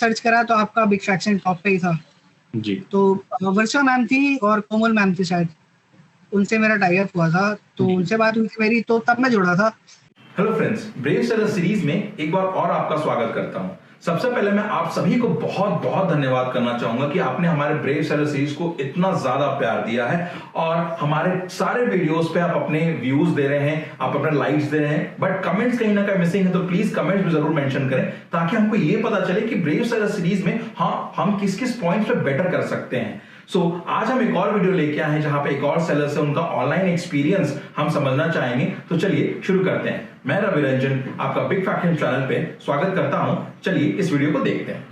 Search करा तो आपका बिग फ्रैक्शन टॉप पे ही था। जी। तो वर्षा मैम थी और कोमल मैम थी शायद, उनसे मेरा टाई अप हुआ था, तो उनसे बात हुई थी मेरी, तो तब मैं जुड़ा था। Hello friends, brave seller series में एक बार और आपका स्वागत करता हूं। सबसे पहले मैं आप सभी को बहुत बहुत धन्यवाद करना चाहूंगा कि आपने हमारे ब्रेव सेलर सीरीज को इतना ज्यादा प्यार दिया है और हमारे सारे वीडियोस पे आप अपने व्यूज दे रहे हैं, आप अपने लाइक्स दे रहे हैं, बट कमेंट्स कहीं ना कहीं मिसिंग है, तो प्लीज कमेंट्स में जरूर मेंशन करें ताकि हमको ये पता चले कि ब्रेव सेलर सीरीज में हाँ हम किस किस पॉइंट्स पे बेटर कर सकते हैं। आज हम एक और वीडियो लेके आए हैं जहां पे एक और सेलर से उनका ऑनलाइन एक्सपीरियंस हम समझना चाहेंगे। तो चलिए शुरू करते हैं। मैं रवि रंजन आपका बिग फैक्शन चैनल पे स्वागत करता हूं। चलिए इस वीडियो को देखते हैं।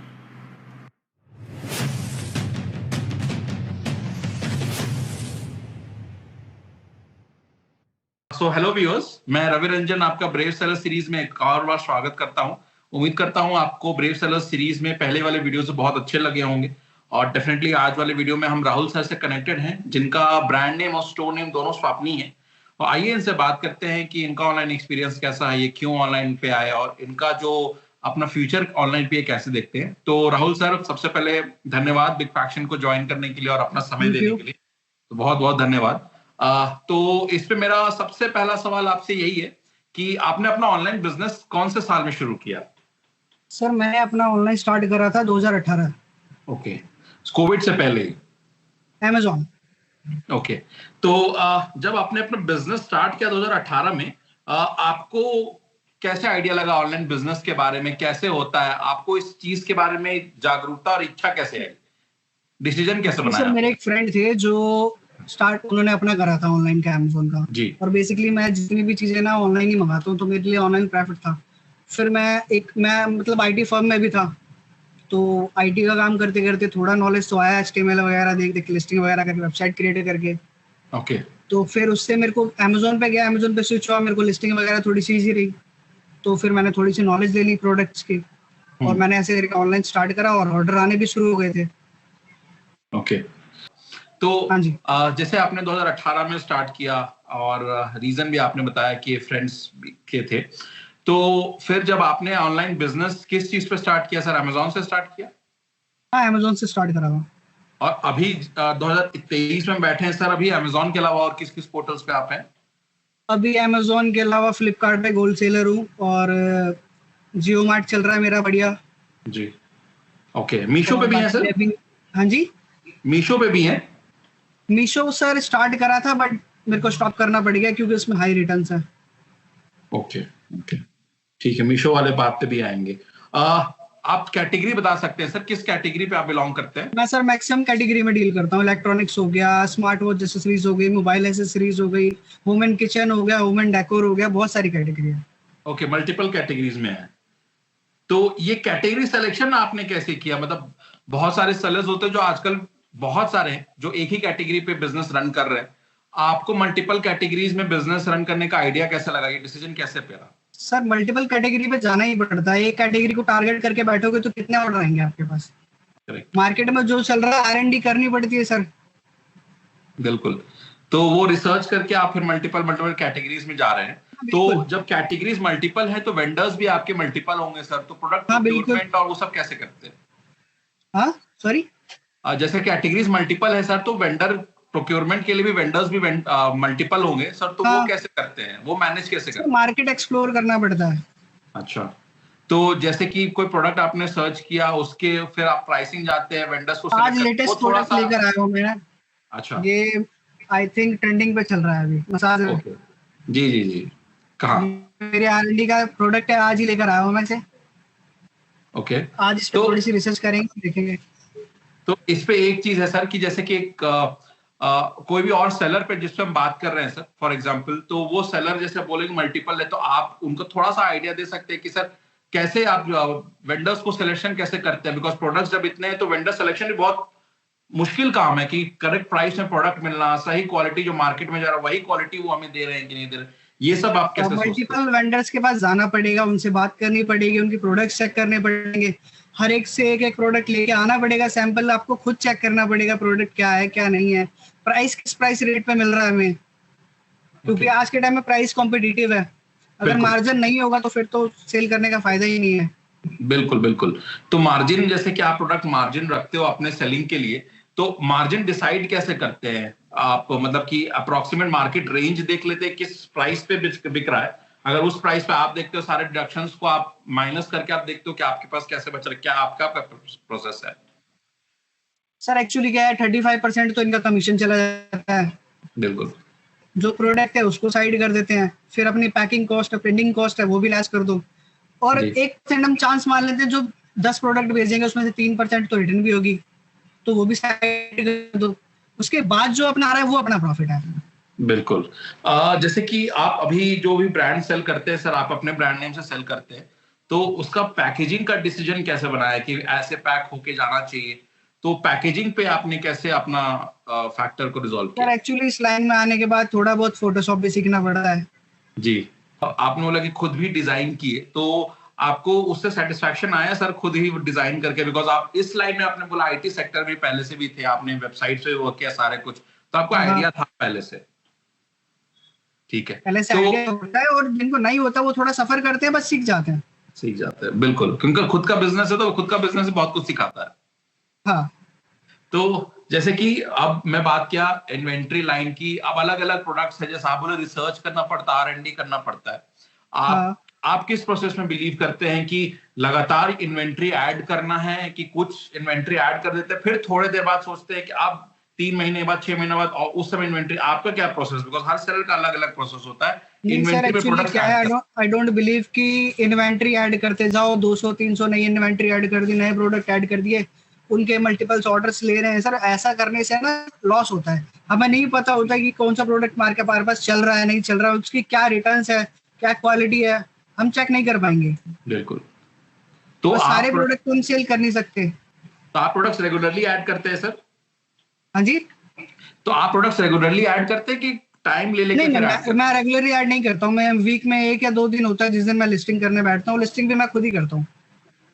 हेलो व्यूअर्स, मैं रवि रंजन आपका ब्रेव सेलर सीरीज में एक और बार स्वागत करता हूं। उम्मीद करता हूं आपको ब्रेव सेलर सीरीज में पहले वाले वीडियो से बहुत अच्छे लगे होंगे और डेफिनेटली आज वाले वीडियो में हम राहुल सर से कनेक्टेड हैं जिनका ब्रांड नेम और स्टोर नेम दोनों स्वापनी है। और आइए इनसे बात करते हैं कि इनका ऑनलाइन एक्सपीरियंस कैसा है, ये क्यों ऑनलाइन पे आए और इनका जो अपना फ्यूचर ऑनलाइन पे कैसे देखते हैं। तो राहुल सर, सबसे पहले धन्यवाद बिग फैक्शन को ज्वाइन करने के लिए और अपना समय देने के लिए, तो बहुत बहुत धन्यवाद। तो इस पे मेरा सबसे पहला सवाल आपसे यही है कि आपने अपना ऑनलाइन बिजनेस कौन से साल में शुरू किया? सर मैंने अपना ऑनलाइन स्टार्ट करा था 2018। ओके, कोविड से पहले ही? अमेज़न। ओके, तो जब आपने अपना बिजनेस स्टार्ट किया 2018 में, आपको कैसे आइडिया लगा ऑनलाइन बिजनेस के बारे में, कैसे होता है, आपको इस चीज के बारे में जागरूकता और इच्छा कैसे आई, डिसीजन कैसे बनाया? सर मेरे एक फ्रेंड थे जो स्टार्ट उन्होंने अपना करा था ऑनलाइन का, अमेज़न का जी। और बेसिकली मैं जितनी भी चीजें ना ऑनलाइन ही मंगाता हूँ, तो मेरे लिए ऑनलाइन प्रेफर था। फिर मैं मतलब आईटी फर्म में भी था, तो आईटी का काम करते करते थोड़ा नॉलेज तो आया, एचटीएमएल वगैरह देख देख लिस्टिंग वगैरह करके, वेबसाइट क्रिएट करके। ओके। तो फिर उससे मेरे को अमेज़न पे गया, अमेज़न पे स्विच हुआ, मेरे को लिस्टिंग वगैरह थोड़ी सी ईजी रही, तो फिर मैंने थोड़ी सी नॉलेज ले ली प्रोडक्ट्स की और मैंने ऐसे करके ऑनलाइन स्टार्ट करा और ऑर्डर आने भी शुरू हो गए थे। ओके, तो हाँ जी। जैसे आपने 2018 में स्टार्ट किया और रीजन भी आपने बताया कि फ्रेंड्स के थे, तो फिर जब आपने ऑनलाइन बिजनेस किस चीज पे स्टार्ट किया सर? अमेज़न से स्टार्ट किया? हाँ, अमेज़न से स्टार्ट करा था। और अभी 2023 में बैठे हैं सर, अभी अमेज़न के अलावा और किस किस पोर्टल्स पे आप हैं? अभी अमेज़न के अलावा फ्लिपकार्ट पे गोल्ड सेलर हूँ और जियो मार्ट चल रहा है मेरा बढ़िया जी। ओके, मीशो पे भी है सर? हाँ जी, मीशो पे भी है? मीशो सर स्टार्ट करा था बट मेरे को स्टॉप करना पड़ गया क्योंकि उसमें हाई रिटर्न्स है। ओके ओके, ठीक है, मीशो वाले बात पे भी आएंगे। आप कैटेगरी बता सकते हैं सर, किस कैटेगरी पे आप बिलोंग करते हैं? मैं सर मैक्सिमम कैटेगरी में डील करता हूँ। इलेक्ट्रॉनिक्स हो गया, स्मार्ट वॉच एक्सेसरीज हो गई, मोबाइल एक्सेसरीज हो गई, होम एंड किचन हो गया, होम एंड डेकोर हो गया, बहुत सारी कैटेगरी है। ओके, मल्टीपल कैटेगरीज में है। तो ये कैटेगरी सिलेक्शन आपने कैसे किया? मतलब बहुत सारे सेलर्स होते हैं जो आजकल बहुत सारे हैं जो एक ही कैटेगरी पे बिजनेस रन कर रहे हैं, आपको मल्टीपल कैटेगरीज में बिजनेस रन करने का आइडिया कैसे लगा, ये डिसीजन कैसे पड़ा? सर मल्टीपल कैटेगरी पे जाना ही पड़ता है। एक कैटेगरी को टारगेट करके बैठोगे तो कितने ऑर्डर आएंगे आपके पास? मार्केट में जो चल रहा है R&D करनी पड़ती है सर। बिल्कुल, तो वो रिसर्च करके आप फिर मल्टीपल कैटेगरीज में जा रहे हैं। तो जब कैटेगरीज मल्टीपल है तो वेंडर्स भी आपके मल्टीपल होंगे सर, तो प्रोडक्ट प्रोक्योरमेंट और वो सब कैसे करते हैं? हाँ सॉरी, जैसे कैटेगरीज मल्टीपल है सर, तो वेंडर प्रोक्योरमेंट के लिए भी वेंडर्स भी मल्टीपल होंगे सर, तो वो कैसे करते हैं, वो मैनेज कैसे करते हैं? मार्केट एक्सप्लोर करना पड़ता है। अच्छा, तो जैसे कि कोई प्रोडक्ट आपने सर्च किया, उसके फिर आप प्राइसिंग जाते हैं, वेंडर्स को आज लेटेस्ट प्रोडक्ट लेकर आया हूँ मैं। अच्छा, ये आई थिंक ट्रेंडिंग पे चल रहा है अभी, मसाज। ओके, जी जी जी, कहाँ? मेरे R&D का प्रोडक्ट है, आज ही लेकर आया हूँ मैं इसे। ओके, आज इस पे थोड़ी सी रिसर्च करेंगे, देखेंगे। तो इस पे एक चीज है सर कि जैसे कि एक कोई भी और सेलर पे जिस पे हम बात कर रहे हैं सर, फॉर एग्जांपल, तो वो सेलर जैसे बोलेंगे मल्टीपल है, तो आप उनको थोड़ा सा आइडिया दे सकते हैं कि सर कैसे आप वेंडर्स को सिलेक्शन कैसे करते हैं? बिकॉज प्रोडक्ट्स जब इतने हैं तो वेंडर सिलेक्शन भी बहुत मुश्किल काम है कि करेक्ट प्राइस में प्रोडक्ट मिलना, सही क्वालिटी जो मार्केट में जा रहा है वही क्वालिटी वो हमें दे रहे हैं कि नहीं दे रहे, ये सब आप कैसे सोचते हैं? मल्टीपल वेंडर्स के पास जाना पड़ेगा, उनसे बात करनी पड़ेगी, उनके प्रोडक्ट चेक करने पड़ेंगे, हर एक से एक एक प्रोडक्ट लेके आना पड़ेगा, सैंपल आपको खुद चेक करना पड़ेगा प्रोडक्ट क्या है क्या नहीं है, प्राइस किस प्राइस रेट पे मिल रहा है हमें, क्योंकि आज के टाइम में प्राइस कॉम्पिटिटिव है। अगर मार्जिन नहीं होगा तो फिर तो सेल करने का फायदा ही नहीं है। बिल्कुल बिल्कुल। तो मार्जिन, जैसे कि आप प्रोडक्ट मार्जिन रखते हो अपने सेलिंग के लिए, तो मार्जिन डिसाइड कैसे करते हैं आप? मतलब कि अप्रोक्सीमेट मार्केट रेंज देख लेते हैं किस प्राइस पे बिक रहा है, अगर उस प्राइस पे आप देखते हो, सारे डिडक्शंस को आप माइनस करके आप देखते हो कि आपके पास कैसे बच रहा है, क्या आपका प्रोसेस है? सर एक्चुअली क्या है, 35% तो इनका कमीशन चला जाता है। बिल्कुल। जो प्रोडक्ट है उसको साइड कर देते हैं, फिर अपनी पैकिंग कॉस्ट, प्रिंटिंग कॉस्ट है वो भी लेस कर दो, और जी 1% हम चांस मान लेते हैं, जो 10 प्रोडक्ट भेजेंगे उसमें से 3% तो रिटर्न भी होगी, तो वो भी साइड कर दो। उसके बाद जो अपना आ रहा है वो अपना प्रॉफिट है। बिल्कुल। जैसे कि आप अभी जो भी ब्रांड सेल करते हैं सर, आप अपने ब्रांड नेम से सेल करते हैं, तो उसका पैकेजिंग का डिसीजन कैसे बनाया कि ऐसे पैक होके जाना चाहिए? तो पैकेजिंग पे आपने कैसे अपना फैक्टर को रिजॉल्व सर किया? एक्चुअली इस लाइन में आने के बाद थोड़ा बहुत फोटोशॉप भी सीखना पड़ता है। जी। आपने बोला कि खुद भी डिजाइन किए, तो आपको उससे सेटिस्फैक्शन आया सर खुद ही डिजाइन करके? बिकॉज आप इस लाइन में, आपने बोला आईटी सेक्टर में पहले से भी थे, आपने वेबसाइट पे वर्क किया सारे कुछ, तो आपको हाँ हाँ, आइडिया था पहले से। ठीक है। पहले से तो आइडिया होता है, और जिनको नहीं होता वो थोड़ा सफर करते हैं, बस सीख जाते हैं। सीख जाते हैं, बिल्कुल, क्योंकि खुद का बिजनेस है तो खुद का बिजनेस बहुत कुछ सिखाता है। हाँ तो जैसे कि अब मैं बात किया इन्वेंट्री लाइन की, अब अलग अलग प्रोडक्ट्स है, जैसे आप बोले रिसर्च करना पड़ता है, आर&डी करना पड़ता है। आप हाँ आप किस प्रोसेस में बिलीव करते हैं कि लगातार इन्वेंट्री ऐड करना है, कि कुछ इन्वेंट्री ऐड कर देते हैं फिर थोड़े देर बाद सोचते हैं कि अब 3 महीने बाद, 6 महीने बाद, और उस समय इन्वेंट्री, आपका क्या प्रोसेस? बिकॉज हर सेलर का अलग अलग प्रोसेस होता है नहीं सर, इन्वेंट्री में एक्चुअली प्रोडक्ट्स क्या ऐड है, कर। आई डोंट बिलीव कि इन्वेंट्री ऐड करते जाओ, 200-300 नई इन्वेंट्री ऐड कर दी, नए प्रोडक्ट ऐड कर दिए, उनके मल्टीपल्स ऑर्डर्स ले रहे हैं। सर ऐसा करने से ना लॉस होता है। हमें नहीं पता होता कि कौन सा प्रोडक्ट मार्केट हमारे पास चल रहा है, नहीं चल रहा है, उसकी क्या रिटर्न्स है, क्या क्वालिटी है, हम चेक नहीं कर पाएंगे। बिल्कुल। तो बस आप सारे प्रोडक्ट तो हम सेल कर नहीं सकते। तो आप प्रोडक्ट्स रेगुलरली ऐड करते हैं सर? हाँ जी। तो आप प्रोडक्ट्स रेगुलरली ऐड करते हैं कि टाइम ले नहीं लेके नहीं, फिर ऐड करते मैं रेगुलरली ऐड नहीं करता हूँ। मैं वीक में 1 या 2 दिन होता है जिस दिन मैं लिस्टिंग करने बैठता हूँ, लिस्टिंग भी मैं खुद ही करता हूँ।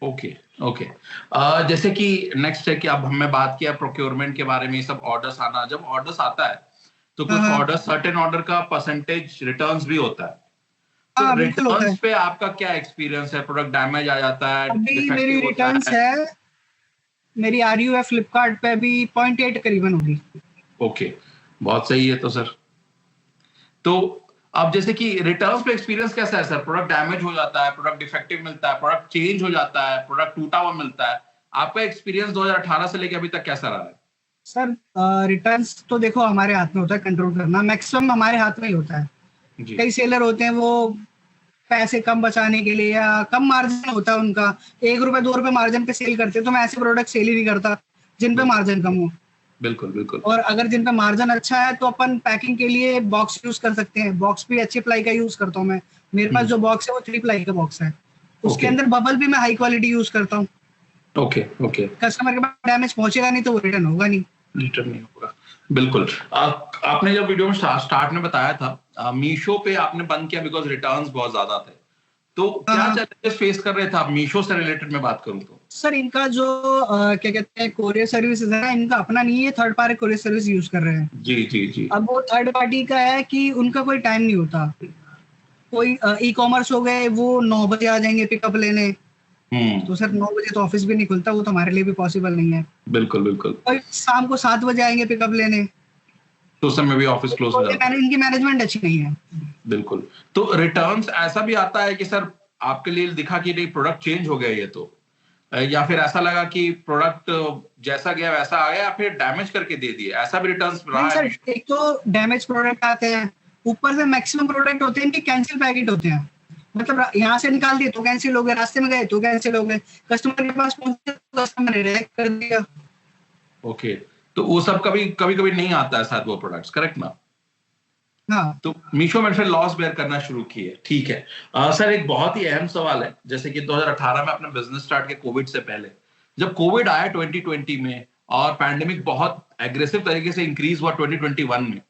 हैं? Okay okay. जैसे कि नेक्स्ट है कि अब हमने बात किया प्रोक्योरमेंट के बारे में, ये सब ऑर्डर्स आना, जब ऑर्डर्स आता है तो हाँ कुछ हाँ ऑर्डर, सर्टेन ऑर्डर का परसेंटेज रिटर्न्स भी होता है। तो हाँ, बिल्कुल होता है। रिटर्न्स पे आपका क्या एक्सपीरियंस है? प्रोडक्ट डैमेज आ जाता है, अभी मेरी डिफेक्टिव होता रिटर्न्स है? है, मेरी RU है फ्लिपकार्ट पे अभी 0.8 करीबन होगी। ओके, बहुत सही है तो सर। तो अब जैसे कि रिटर्न्स पे एक्सपीरियंस कैसा है सर? प्रोडक्ट डैमेज हो जाता है, प्रोडक्ट डिफेक्टिव मिलता है, प्रोडक्ट चेंज हो जाता है, प्रोडक्ट टूटा हुआ मिलता है, आपका एक्सपीरियंस 2018 से लेके अभी तक कैसा रहा है? सर रिटर्न्स तो देखो हमारे हाथ में होता है कंट्रोल करना, मैक्सिमम हमारे हाथ में ही होता है। जी कई सेलर होते हैं वो पैसे कम बचाने के लिए, या कम मार्जिन होता है उनका, 1 रुपए 2 रुपए मार्जिन पे सेल करते हैं, तो मैं ऐसे प्रोडक्ट सेल ही नहीं करता जिन पे बिल्कुल मार्जिन कम हो। बिल्कुल बिल्कुल। और अगर जिन पे मार्जिन अच्छा है तो अपन पैकिंग के लिए बॉक्स यूज कर सकते हैं। बॉक्स भी अच्छी प्लाई का यूज करता हूँ मैं। मेरे पास जो बॉक्स है वो 3 प्लाई का बॉक्स है, उसके ओके अंदर बबल भी मैं हाई क्वालिटी यूज करता हूँ। Okay okay. कस्टमर के पास डैमेज पहुंचेगा नहीं तो वो रिटर्न होगा नहीं। रिटर्न नहीं होगा, बिल्कुल। आपने जब वीडियो में स्टार्ट में बताया था मीशो पे आपने बंद किया बिकॉज रिटर्न्स बहुत ज्यादा थे, तो क्या हाँ चैलेंजेस फेस कर रहे थे आप मीशो से रिलेटेड में बात करूं तो? सर, इनका जो क्या कहते हैं कोरियर सर्विसेज है, इनका अपना नहीं है, third party courier service use कर रहे हैं। जी जी जी। अब वो थर्ड पार्टी का है कि उनका कोई टाइम नहीं होता। कोई ई कॉमर्स हो गए, वो 9 बजे आ जाएंगे पिकअप लेने, तो सर 9 बजे तो ऑफिस भी नहीं खुलता, वो तो हमारे लिए भी पॉसिबल नहीं है। बिल्कुल बिल्कुल। और शाम को 7 बजे आएंगे पिकअप लेने, तो उस समय भी ऑफिस क्लोज हो तो जाता है। इनकी मैनेजमेंट अच्छी नहीं है। बिल्कुल। तो रिटर्न्स ऐसा भी आता है कि सर आपके लिए दिखा कि नहीं प्रोडक्ट चेंज हो गया ये तो, या फिर ऐसा लगा कि प्रोडक्ट जैसा गया वैसा आ गया, या फिर डैमेज करके दे दिए, ऐसा भी रिटर्न्स रहा नहीं सर, है? एक तो डैमेज प्रोडक्ट आते हैं, ऊपर से मैक्सिमम प्रोडक्ट होते हैं इनके कैंसिल पैकेट होते हैं। मतलब यहाँ से निकाल दिए तो कैंसिल हो गए, रास्ते में गए तो कैंसिल हो गए, कस्टमर के पास पहुंचे तो कस्टमर ने रिजेक्ट कर दिया। ओके। तो वो सब कभी कभी कभी नहीं आता है शायद वो प्रोडक्ट्स, करेक्ट ना? हाँ तो मीशो में फिर लॉस बेयर करना शुरू किए, ठीक है। सर एक बहुत ही अहम सवाल है, जैसे कि 2018 में अपने बिजनेस स्टार्ट किया कोविड से पहले, जब कोविड आया 2020 में और पैंडेमिक बहुत एग्रेसिव तरीके से इंक्रीज हुआ 2021 में,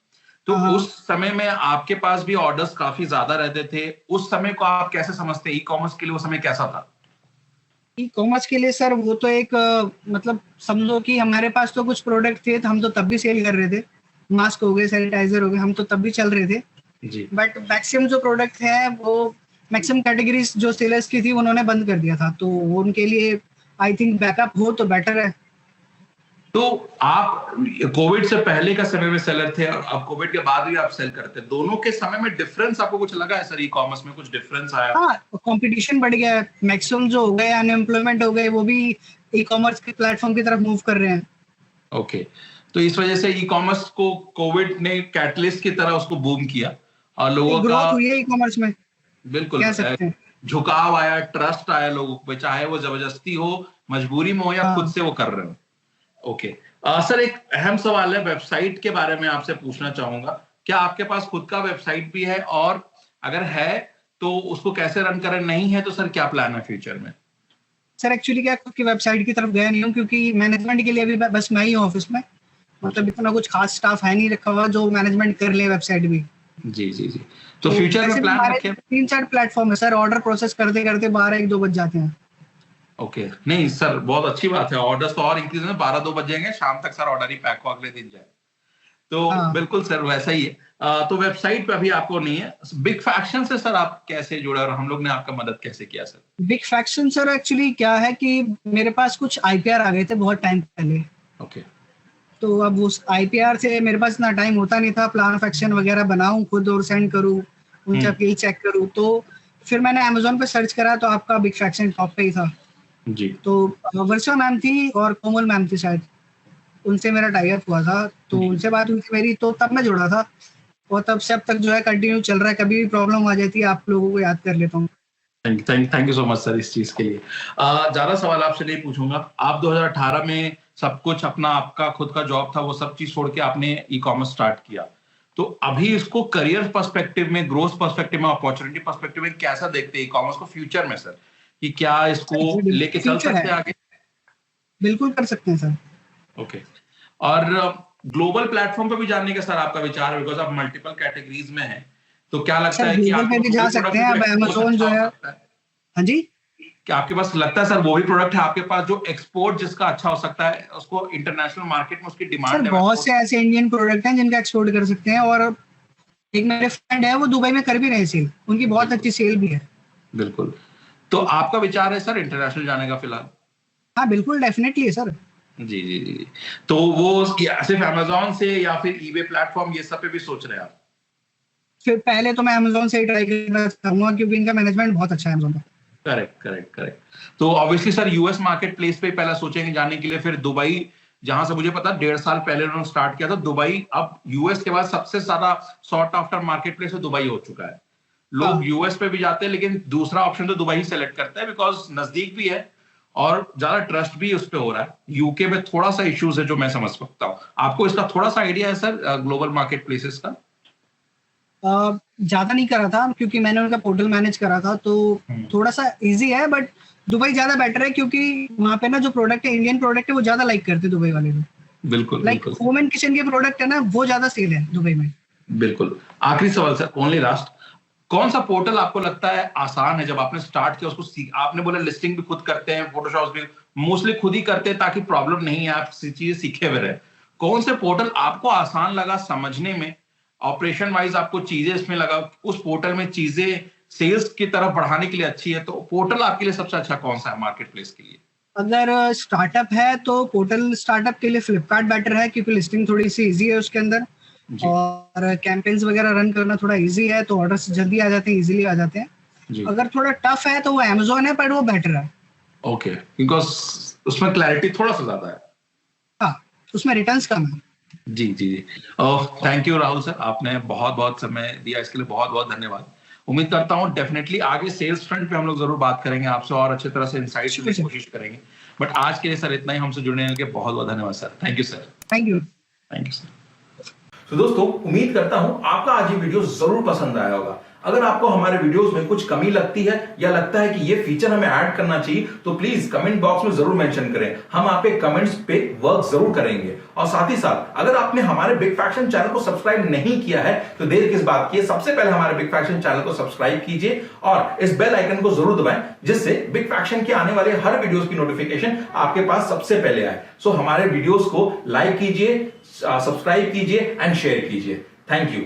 तो हाँ हाँ। उस समय में आपके पास भी ऑर्डर्स काफी ज्यादा रहते थे, उस समय को आप कैसे समझते हैं? ई कॉमर्स के लिए वो समय कैसा था? ई कॉमर्स के लिए सर वो तो एक मतलब समझो कि हमारे पास तो कुछ प्रोडक्ट थे तो हम तो तब भी सेल कर रहे थे। मास्क हो गए, सैनिटाइजर हो गए, हम तो तब भी चल रहे थे। जी बट मैक्सिमम जो प्रोडक्ट है वो मैक्सिमम कैटेगरीज जो सेलर्स की थी उन्होंने बंद कर दिया था, तो उनके लिए आई थिंक बैकअप हो तो बेटर है। तो आप कोविड से पहले का समय में सेलर थे और अब कोविड के बाद भी आप सेल करते हैं, दोनों के समय में डिफरेंस आपको कुछ लगा है सर? ई कॉमर्स में कुछ डिफरेंस आया? हाँ, कंपटीशन बढ़ गया है, मैक्सिमम जो हो गए अनएम्प्लॉयमेंट हो गए वो भी ई कॉमर्स के प्लेटफॉर्म की तरफ मूव कर रहे हैं। ओके, तो इस वजह से ई कॉमर्स को कोविड ने कैटलिस्ट की तरह उसको बूम किया और लोगों का ग्रोथ हुई है ई कॉमर्स में, बिल्कुल कह सकते हैं। झुकाव आया, ट्रस्ट आया लोगों पे, चाहे वो जबरदस्ती हो, मजबूरी में हो या खुद से वो कर रहे हो। ओके सर, एक अहम सवाल है वेबसाइट के बारे में आपसे पूछना चाहूंगा, क्या आपके पास खुद का वेबसाइट भी है, और अगर है तो उसको कैसे रन करें, नहीं है तो सर क्या प्लान है फ्यूचर में? सर एक्चुअली क्या खुद की वेबसाइट की तरफ गया नहीं हूँ, क्योंकि मैनेजमेंट के लिए अभी बस मैं ही हूँ ऑफिस में, मतलब इतना कुछ खास स्टाफ है नहीं रखा हुआ जो मैनेजमेंट कर ले वेबसाइट भी। जी जी जी, तो फ्यूचर में प्लान रखें? 3-4 प्लेटफॉर्म है सर, ऑर्डर प्रोसेस करते करते 12-1-2 बज जाते हैं। ओके, नहीं सर बहुत अच्छी बात है, ऑर्डर्स तो और इंक्रीज में 12-2 बज जाएंगे, शाम तक सर ऑर्डर ही पैक हो अगले दिन जाए, तो बिल्कुल सर वैसा ही है। तो वेबसाइट पे अभी आपको नहीं है। बिग फैक्शन से सर आप कैसे जुड़े और हम लोग ने आपका मदद कैसे किया sir? Big faction sir actually क्या है कि मेरे पास कुछ आईपीआर आ गए थे बहुत टाइम पहले। ओके, तो अब उस आईपीआर से मेरे पास इतना टाइम होता नहीं था प्लान फैक्शन वगैरह बनाऊं खुद और सेंड करूं, उनसे अपील चेक करूं, तो फिर मैंने अमेजोन पे सर्च करा तो आपका बिग फैक्शन टॉप पे ही था जी। तो वर्षा मैम थी और कोमल मैम थी शायद, उनसे मेरा टाई अप हुआ था, तो उनसे बात हुई थी मेरी, तो तब मैं जुड़ा था और तब से अब तक जो है कंटिन्यू चल रहा है। कभी भी प्रॉब्लम आ जाती है आप लोगों को याद कर लेता हूँ। Thank you so much sir इस चीज के लिए। ज्यादा सवाल आपसे नहीं पूछूंगा। आप 2018 में सब कुछ अपना, आपका खुद का जॉब था, वो सब चीज छोड़ के आपने ई कॉमर्स स्टार्ट किया, तो अभी इसको करियर पर्सपेक्टिव में, ग्रोथ पर्सपेक्टिव में, अपॉर्चुनिटी पर्सपेक्टिव में कैसा देखते हैं ई कॉमर्स को फ्यूचर में सर, कि क्या इसको लेके चल सकते हैं आगे? बिल्कुल कर सकते हैं सर। ओके, और ग्लोबल प्लेटफॉर्म पे भी जाने का सर आपका विचार है, बिकॉज आप मल्टीपल कैटेगरीज में हैं, तो क्या लगता है कि आप भी जा सकते हैं? अब अमेज़न जो है, हाँ जी, क्या आपके पास लगता है सर वो भी प्रोडक्ट है आपके पास जो एक्सपोर्ट जिसका अच्छा हो सकता है, उसको इंटरनेशनल मार्केट में उसकी डिमांड है? बहुत से ऐसे इंडियन प्रोडक्ट हैं जिनका एक्सपोर्ट कर सकते हैं, और एक मेरे फ्रेंड है वो दुबई में कर भी रहे सेल, उनकी बहुत अच्छी सेल भी है। बिल्कुल, तो आपका विचार है सर इंटरनेशनल जाने का फिलहाल? हाँ बिल्कुल, डेफिनेटली है सर। जी जी जी, तो वो सिर्फ अमेज़न से या फिर ईबे प्लेटफॉर्म ये सब पे भी सोच रहे हैं आप? फिर पहले तो मैं अमेज़न से ही ट्राई करना चाहूंगा क्योंकि इनका मैनेजमेंट बहुत अच्छा है अमेज़न का। करेक्ट। तो obviously sir US market place पे पहला सोचेंगे जाने के लिए, फिर दुबई, जहां से मुझे पता 1.5 साल पहले उन्होंने स्टार्ट किया था, दुबई अब यूएस के बाद सबसे ज्यादा sort after market place Dubai हो चुका है। लोग यूएस पे भी जाते हैं लेकिन दूसरा ऑप्शन तो दुबई ही सेलेक्ट करता है, बिकॉज नजदीक भी है और ज्यादा ट्रस्ट भी उस पर हो रहा है। यूके में थोड़ा सा इश्यूज है जो मैं समझ सकता हूँ। आपको इसका थोड़ा सा आइडिया है सर ग्लोबल मार्केट प्लेसेस का? ज्यादा नहीं करा था क्योंकि मैंने उनका पोर्टल मैनेज करा था, तो थोड़ा सा इजी है, बट दुबई ज्यादा बेटर है क्योंकि वहाँ पे ना जो प्रोडक्ट है, इंडियन प्रोडक्ट है, वो ज्यादा लाइक करते हैं दुबई वाले लोग। बिल्कुल, लाइक होम एंड किचन के प्रोडक्ट है ना, वो ज्यादा सेल है दुबई में। बिल्कुल। आखिरी सवाल सर, ओनली लास्ट, कौन सा पोर्टल आपको लगता है आसान है? जब आपने स्टार्ट किया उसको आपने बोला लिस्टिंग भी खुद करते हैं, फोटोशॉप भी मोस्टली खुद ही करते हैं ताकि प्रॉब्लम नहीं है, आप चीजें सीखे हुए रहे। कौन से पोर्टल आपको आसान लगा समझने में, ऑपरेशन वाइज आपको चीजें इसमें लगा, उस पोर्टल में चीजें सेल्स की तरफ बढ़ाने के लिए अच्छी है, तो पोर्टल आपके लिए सबसे अच्छा कौन सा है मार्केट प्लेस के लिए? अगर स्टार्टअप है तो पोर्टल स्टार्टअप के लिए फ्लिपकार्ट बेटर है क्योंकि लिस्टिंग थोड़ी सी इजी है उसके अंदर, और कैंपेन्स वगैरह रन करना थोड़ा इजी है, तो ऑर्डर्स जल्दी आ जाते हैं, इजीली आ जाते हैं। अगर थोड़ा टफ है तो वो अमेज़न है, पर वो बेटर है। ओके, बिकॉज उसमें क्लैरिटी थोड़ा सा ज्यादा है। हाँ, उसमें रिटर्न्स कम है। जी। थैंक यू राहुल सर, आपने बहुत समय दिया, इसके लिए बहुत धन्यवाद। उम्मीद करता हूँ डेफिनेटली आगे सेल्स फ्रंट पे हम लोग जरूर बात करेंगे आपसे और अच्छी तरह से इनसाइट्स लेने की कोशिश करेंगे, बट आज के लिए सर इतना ही। हमसे जुड़ने के लिए बहुत धन्यवाद sir. Thank you sir. Thank you sir. तो दोस्तों, उम्मीद करता हूं आपका आज ये वीडियो जरूर पसंद आया होगा। अगर आपको हमारे वीडियोस में कुछ कमी लगती है या लगता है कि ये फीचर हमें ऐड करना चाहिए, तो प्लीज कमेंट बॉक्स में जरूर मेंशन करें, हम आपके कमेंट्स पे वर्क जरूर करेंगे। और साथ ही साथ अगर आपने हमारे बिग फैक्शन चैनल को सब्सक्राइब नहीं किया है तो देर किस बात की है, सबसे पहले हमारे बिग फैक्शन चैनल को सब्सक्राइब कीजिए और इस बेल आइकन को जरूर दबाएं, जिससे बिग फैक्शन के आने वाले हर वीडियोस की नोटिफिकेशन आपके पास सबसे पहले आए। सो हमारे वीडियोस को लाइक कीजिए, सब्सक्राइब कीजिए एंड शेयर कीजिए। Thank you.